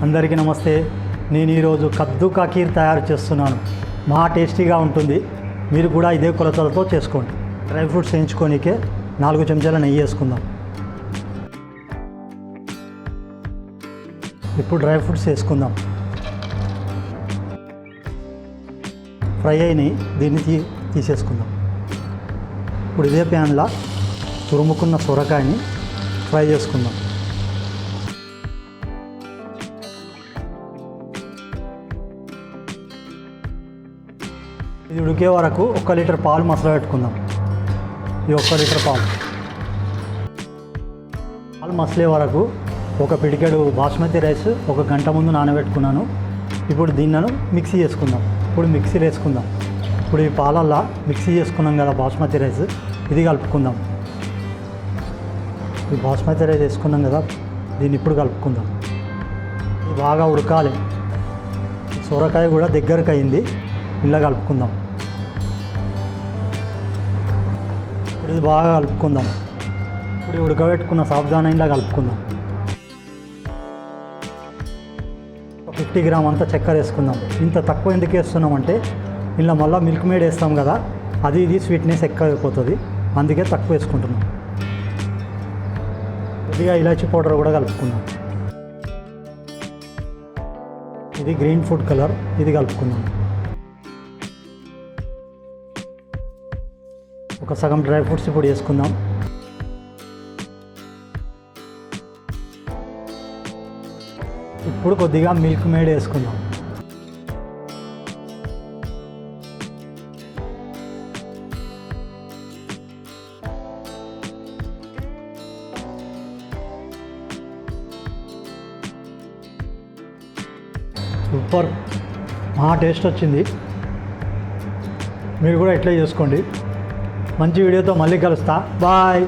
అందరికీ నమస్తే. నేను ఈరోజు కద్దు కా ఖీర్ తయారు చేస్తున్నాను. మహా టేస్టీగా ఉంటుంది. మీరు కూడా ఇదే కొలతలతో చేసుకోండి. డ్రై ఫ్రూట్స్ వేయించుకోనికే 4 చెంచాల నెయ్యి వేసుకుందాం. ఇప్పుడు డ్రై ఫ్రూట్స్ వేసుకుందాం. ఫ్రై అయినాయి, దీన్ని తీసేసుకుందాం. ఇప్పుడు ఇదే ప్యాన్లో తురుముకున్న సొరకాయని ఫ్రై చేసుకుందాం. ఇది ఉడికే వరకు 1 లీటర్ పాలు మసలబెట్టుకుందాం. ఇది 1 లీటర్ పాలు మసలే వరకు ఒక పిడికెడు బాస్మతి రైస్ 1 గంట ముందు నానబెట్టుకున్నాను. ఇప్పుడు దీన్ని మిక్సీ చేసుకుందాం. ఇప్పుడు మిక్సీలో వేసుకుందాం. ఇప్పుడు ఈ పాలల్లో మిక్సీ చేసుకున్నాం కదా బాస్మతి రైస్, ఇది కలుపుకుందాం. ఈ బాస్మతి రైస్ వేసుకున్నాం కదా, దీన్ని ఇప్పుడు కలుపుకుందాం. ఇది బాగా ఉడకాలి. సొరకాయ కూడా దగ్గరకు అయింది, ఇలా కలుపుకుందాం. ఇప్పుడు ఇది బాగా కలుపుకుందాం. ఇప్పుడు ఉడకబెట్టుకున్న సాబుదానా ఇలా కలుపుకుందాం. 50 గ్రామ్ అంతా చక్కెర వేసుకుందాం. ఇంత తక్కువ ఎందుకు వేస్తున్నామంటే ఇలా మళ్ళీ మిల్క్ మేడ్ వేస్తాం కదా, అది ఇది స్వీట్నెస్ ఎక్కువ అయిపోతుంది, అందుకే తక్కువ వేసుకుంటున్నాం. కొద్దిగా ఇలాచీ పౌడర్ కూడా కలుపుకుందాం. ఇది గ్రీన్ ఫుడ్ కలర్, ఇది కలుపుకుందాం. ఒక సగం డ్రై ఫ్రూట్స్ ఇప్పుడు వేసుకుందాం. ఇప్పుడు కొద్దిగా మిల్క్ మేడ్ వేసుకుందాం. సూపర్, మహా టేస్ట్ వచ్చింది. మీరు కూడా ఇట్లే చేసుకోండి. మంచి వీడియోతో మళ్ళీ కలుస్తా. బాయ్.